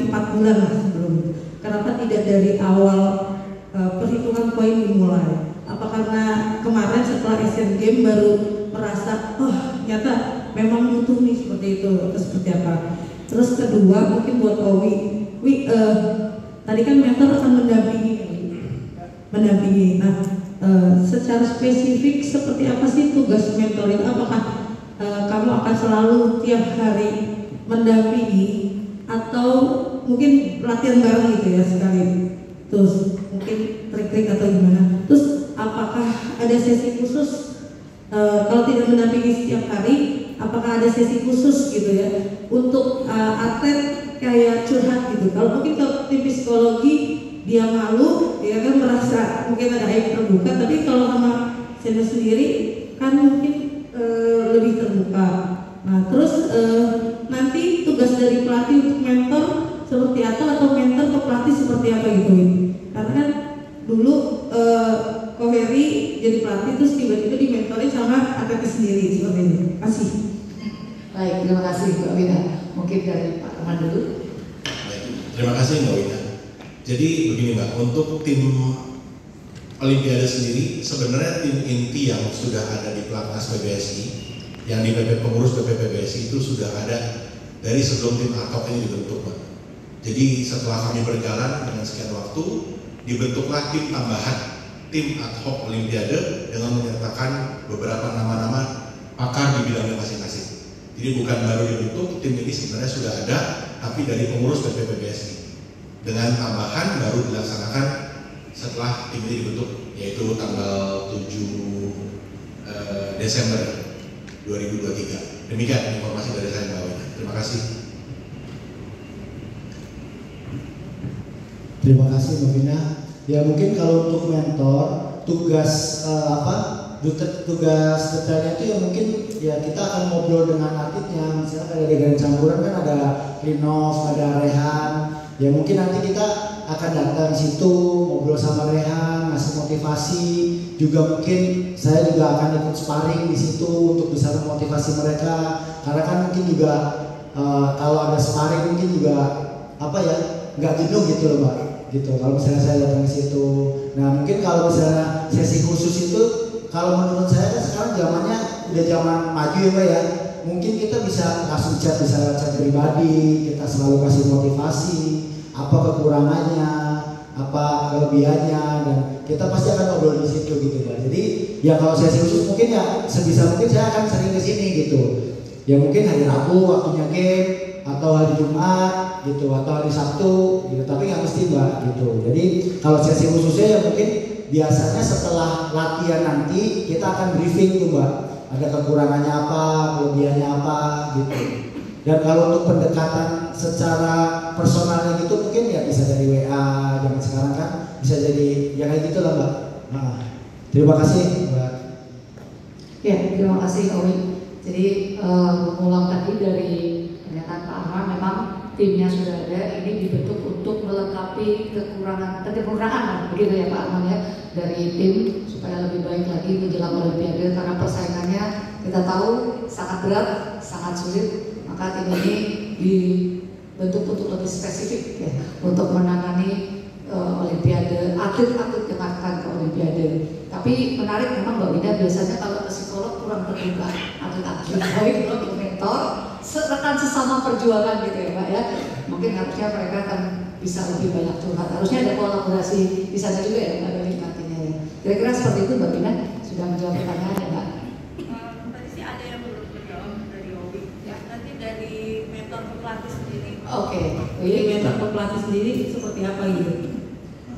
4 bulan lah sebelum. Kenapa tidak dari awal perhitungan poin dimulai? Apa karena kemarin setelah Asian Games baru merasa, ternyata memang butuh nih seperti itu atau seperti apa? Terus kedua mungkin buat Owi, tadi kan mentor akan mendampingi. Nah, secara spesifik seperti apa sih tugas mentoring? Apakah kamu akan selalu tiap hari mendampingi atau mungkin latihan bareng gitu ya sekali? Terus mungkin trik-trik atau gimana? Terus apakah ada sesi khusus? Kalau tidak mendampingi setiap hari, apakah ada sesi khusus gitu ya untuk atlet kayak curhat gitu? Kalau mungkin kalau tim psikologi dia malu, dia kan merasa mungkin ada aib terbuka, tapi kalau sama senior sendiri kan mungkin lebih terbuka. Nah terus nanti tugas dari pelatih untuk mentor seperti apa atau mentor ke pelatih seperti apa gitu? Karena kan dulu Ko Heri jadi pelatih terus tiba-tiba dimentorin sama atletnya sendiri seperti ini. Terima kasih. Baik, terima kasih Mbak Wina. Mungkin dari Pak Teman dulu. Baik, terima kasih Mbak Wina. Jadi begini Mbak, untuk tim Olimpiade sendiri sebenarnya tim inti yang sudah ada di Pelatnas PBSI, yang di pengurus PBSI itu sudah ada dari sebelum tim ad hoc ini dibentuk Mbak. Jadi setelah kami berjalan dengan sekian waktu, dibentuklah tim tambahan, tim ad hoc Olimpiade dengan menyertakan beberapa nama-nama pakar di bidangnya masing-masing. Jadi bukan baru dibentuk, tim ini sebenarnya sudah ada, tapi dari pengurus PBSI. Dengan tambahan baru dilaksanakan setelah tim ini dibentuk, yaitu tanggal 7 Desember 2023. Demikian informasi dari saya Mbak Wina. Terima kasih. Terima kasih Mbak Wina. Ya mungkin kalau untuk mentor tugas tugas detailnya itu ya mungkin ya kita akan ngobrol dengan atletnya. Misalnya ada dengan campuran kan ada Rinov, ada Rehan. Ya mungkin nanti kita akan datang situ ngobrol sama Rehan, ngasih motivasi. Juga mungkin saya juga akan ikut sparring di situ untuk bisa memotivasi mereka. Karena kan mungkin juga kalau ada sparring mungkin juga nggak jenuh gitu loh Mbak. Gitu. Kalau misalnya saya datang ke situ. Nah mungkin kalau misalnya sesi khusus itu, kalau menurut saya kan sekarang zamannya udah zaman maju ya Mbak ya. Mungkin kita bisa langsung chat pribadi, kita selalu kasih motivasi, apa kekurangannya, apa kelebihannya, dan kita pasti akan ngobrol di situ gitu Mbak. Jadi ya kalau sesi khusus mungkin ya sebisa mungkin saya akan sering ke sini gitu. Ya mungkin hari Rabu waktunya game, atau hari Jumat gitu, atau hari Sabtu gitu, tapi nggak mesti Mbak gitu. Jadi kalau sesi khususnya ya mungkin biasanya setelah latihan nanti kita akan briefing tuh Mbak, ada kekurangannya apa, kelebihannya apa gitu. Dan kalau untuk pendekatan secara personalnya gitu mungkin ya bisa dari WA, zaman sekarang kan bisa jadi ya kayak gitu lah Mbak. Nah, terima kasih Mbak. Ya, terima kasih Owi. Jadi mengulang tadi dari pernyataan Pak Amar, memang timnya sudah ada, ini dibentuk untuk melengkapi kekurangan begitu ya Pak Amar ya, dari tim supaya lebih baik lagi menjelang Olimpiade, karena persaingannya kita tahu sangat berat, sangat sulit, maka tim ini dibentuk untuk lebih spesifik ya, untuk menangani Olimpiade, atlet-atlet yang akan ke Olimpiade. Tapi menarik memang Mbak Wina, biasanya kalau ke psikolog kurang terbuka atlet-atlet, baik untuk mentor, rekan sesama perjuangan gitu ya Mbak ya. Mungkin harusnya mereka akan bisa lebih banyak curhat. Harusnya ada kolaborasi di sana juga ya Mbak Doni nantinya ya. Kira-kira seperti itu Mbak Wina, sudah menjawab pertanyaannya Mbak? Tadi sih ada yang belum terjawab dari Owi. Ya, nanti dari mentor pelatih sendiri. Oke. Jadi mentor pelatih sendiri seperti apa gitu?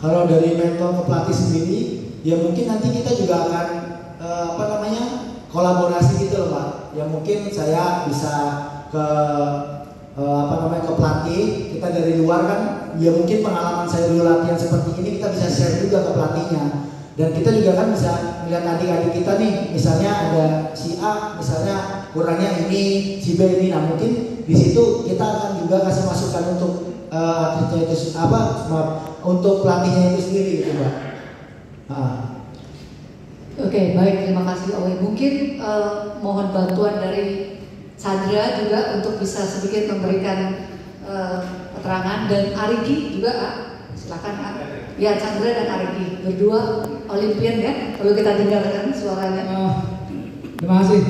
Kalau dari mentor ke pelatih sendiri, ya mungkin nanti kita juga akan kolaborasi gitu loh Pak. Ya mungkin saya bisa ke ke pelatih, kita dari luar kan, ya mungkin pengalaman saya dulu latihan seperti ini kita bisa share juga ke pelatihnya. Dan kita juga kan bisa melihat adik-adik kita nih, misalnya ada si A, misalnya kurangnya ini, si B ini. Nah mungkin di situ kita akan juga kasih masukan untuk atletnya itu untuk pelatihnya itu sendiri gitu Mbak. Oke, baik, terima kasih Owi. Mungkin mohon bantuan dari Chandra juga untuk bisa sedikit memberikan keterangan. Dan Ariki juga, silakan Kak. Ya, Chandra dan Ariki berdua Olimpian ya, kalau kita dengarkan suaranya. Terima kasih.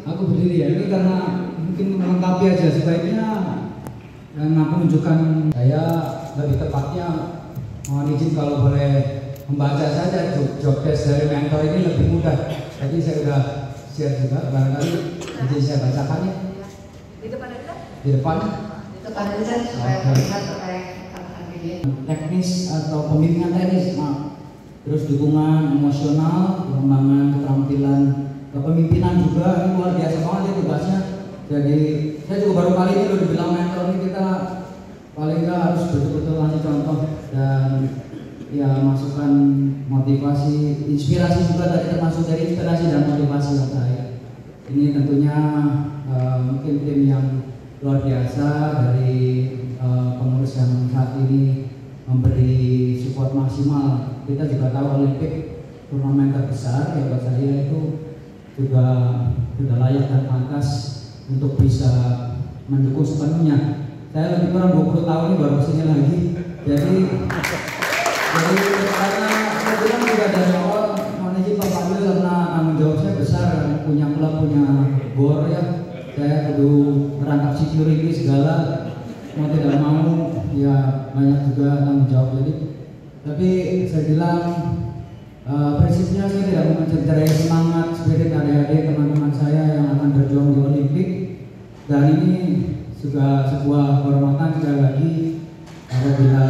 Aku berdiri ya. Ini karena mungkin melengkapi aja, sebaiknya menunjukkan saya lebih tepatnya mohon izin kalau boleh membaca saja job desk dari mentor ini lebih mudah. Tadi saya sudah share juga, barangkali izin saya bacakan ya. Di depan aja. Di depan. Di depan aja supaya terlihat supaya katakan ini. Teknis atau pembimbingan teknis, terus dukungan emosional, pengembangan keterampilan kepemimpinan juga, ini luar biasa banget ya tugasnya. Jadi saya juga baru kali ini udah dibilang mentor ini kita paling nggak harus betul-betul ngasih contoh dan ya masukan motivasi, inspirasi juga dari termasuk dari inspirasi dan motivasi yang baik. Ini tentunya mungkin tim yang luar biasa dari pengurus yang saat ini memberi support maksimal. Kita juga tahu Olimpik turnamen terbesar ya buat saya itu juga sudah layak dan pantas untuk bisa mendukung sepenuhnya. Saya lebih kurang 20 tahun ini baru kesini lagi. Jadi karena saya bilang juga dari awal manajer Pak Fadil karena tanggung jawab saya besar, punya klub, punya bor ya. Saya kudu merangkap security segala, mau tidak mau ya banyak juga tanggung jawab. Jadi tapi saya bilang prinsipnya saya tidak mau mencederai semangat spirit adik-adik teman-teman saya yang akan berjuang di Olimpik, dan ini juga sebuah kehormatan sekali lagi apabila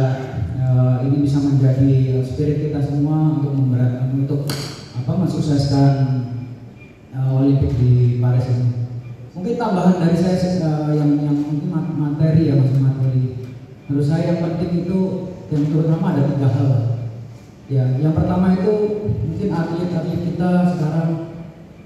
ini bisa menjadi spirit kita semua untuk mensukseskan Olimpik di Paris ini. Mungkin tambahan dari saya yang mungkin materi ya Mas Materi. Menurut saya yang penting itu yang terutama ada 3 hal. Ya, yang pertama itu mungkin atlet-atlet kita sekarang.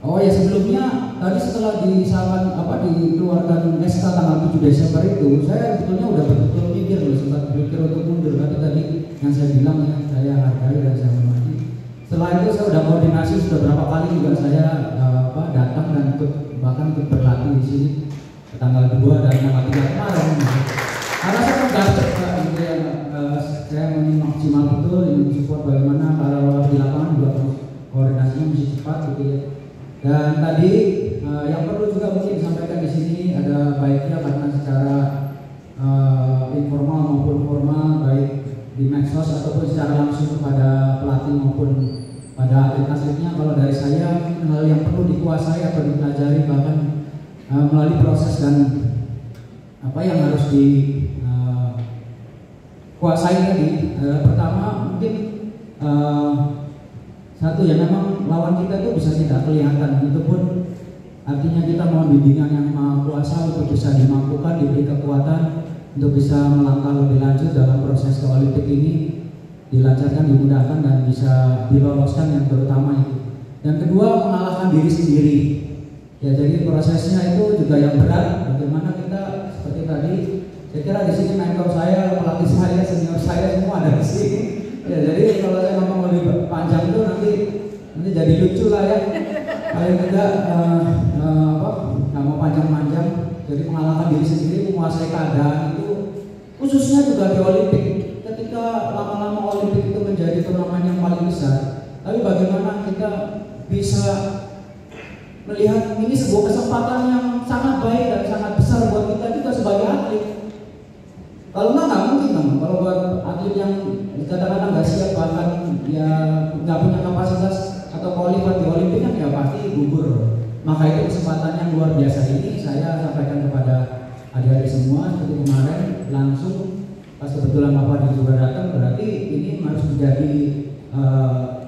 Oh ya sebelumnya tadi setelah dikeluarkan SK tanggal 7 Desember itu, saya sebetulnya udah betul-betul mikir loh, sempat berpikir untuk mundur. Tapi tadi yang saya bilang ya, saya hargai dan saya hormati. Setelah itu saya udah koordinasi sudah berapa kali juga saya datang dan bahkan ikut berlatih di sini tanggal 2 dan tanggal 3 kemarin. Karena saya mendaftar saya ingin maksimal betul, ingin support bagaimana kalau di lapangan juga koordinasinya mesti cepat gitu ya. Dan tadi yang perlu juga mungkin disampaikan di sini ada baiknya karena secara informal maupun formal, baik di medsos ataupun secara langsung kepada pelatih maupun pada atlet-atletnya. Kalau dari saya hal yang perlu dikuasai atau dipelajari bahkan melalui proses dan apa yang harus kuasai tadi. Pertama mungkin satu ya, memang lawan kita itu bisa tidak kelihatan, itu pun artinya kita mohon bimbingan yang maha kuasa untuk bisa dimampukan, diberi kekuatan untuk bisa melangkah lebih lanjut dalam proses ke Olimpik ini, dilancarkan, dimudahkan dan bisa diloloskan yang terutama itu. Yang kedua mengalahkan diri sendiri. Ya jadi prosesnya itu juga yang berat. Bagaimana kita seperti tadi, saya kira di sini mentor saya, pelatih saya, senior saya semua ada di sini. Ya jadi kalau saya ngomong lebih panjang itu nanti jadi lucu lah ya. Paling tidak nggak mau panjang-panjang. Jadi mengalahkan diri sendiri, menguasai keadaan itu khususnya juga di Olimpik. Ketika lama-lama Olimpik itu menjadi turnamen yang paling besar, tapi bagaimana kita bisa melihat ini sebuah kesempatan yang sangat baik dan sangat besar buat kita juga sebagai atlet. Kalau nggak mungkin dong. Kalau buat atlet yang katakanlah nggak siap, bahkan ya nggak punya kapasitas atau kualifikasi di Olimpik kan ya pasti gugur. Maka itu kesempatan yang luar biasa ini saya sampaikan kepada adik-adik semua. Seperti kemarin langsung pas kebetulan Bapak juga datang, berarti ini harus menjadi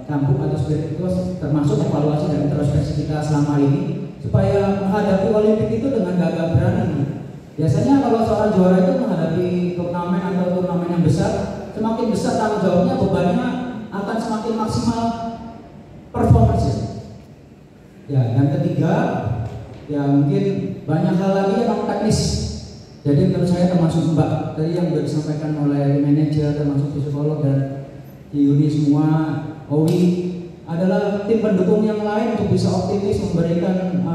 kampung atau spirit itu termasuk evaluasi dan introspeksi kita selama ini supaya menghadapi Olimpik itu dengan gagah berani. Biasanya kalau seorang juara itu menghadapi turnamen atau turnamen yang besar, semakin besar tanggung jawabnya, bebannya akan semakin maksimal performance. Ya, dan ketiga, ya mungkin banyak hal lagi yang teknis. Jadi menurut saya termasuk Mbak tadi yang sudah disampaikan oleh manajer, termasuk psikolog dan Yuni semua, Owi adalah tim pendukung yang lain untuk bisa optimis memberikan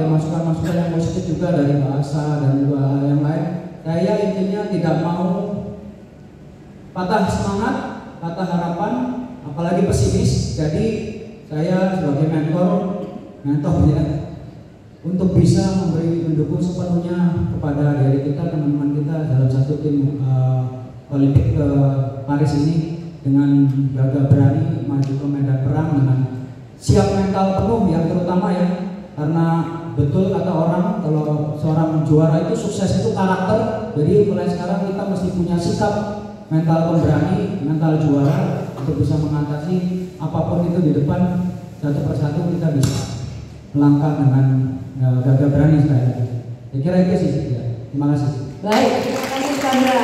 masukan-masukan yang positif juga dari bahasa dan juga yang lain. Saya intinya tidak mau patah semangat, patah harapan, apalagi pesimis. Jadi saya sebagai mentor ya, untuk bisa mendukung sepenuhnya kepada diri kita, teman-teman kita dalam satu tim Olimpik ke Paris ini dengan gagah berani maju ke medan perang dengan siap mental penuh yang terutama ya, karena betul kata orang kalau seorang juara itu sukses itu karakter. Jadi mulai sekarang kita mesti punya sikap mental pemberani, mental juara untuk bisa mengatasi apapun itu di depan. Satu persatu kita bisa melangkah dengan gagah berani sekali lagi. Saya kira itu sih ya. Terima kasih. Baik, terima kasih Chandra.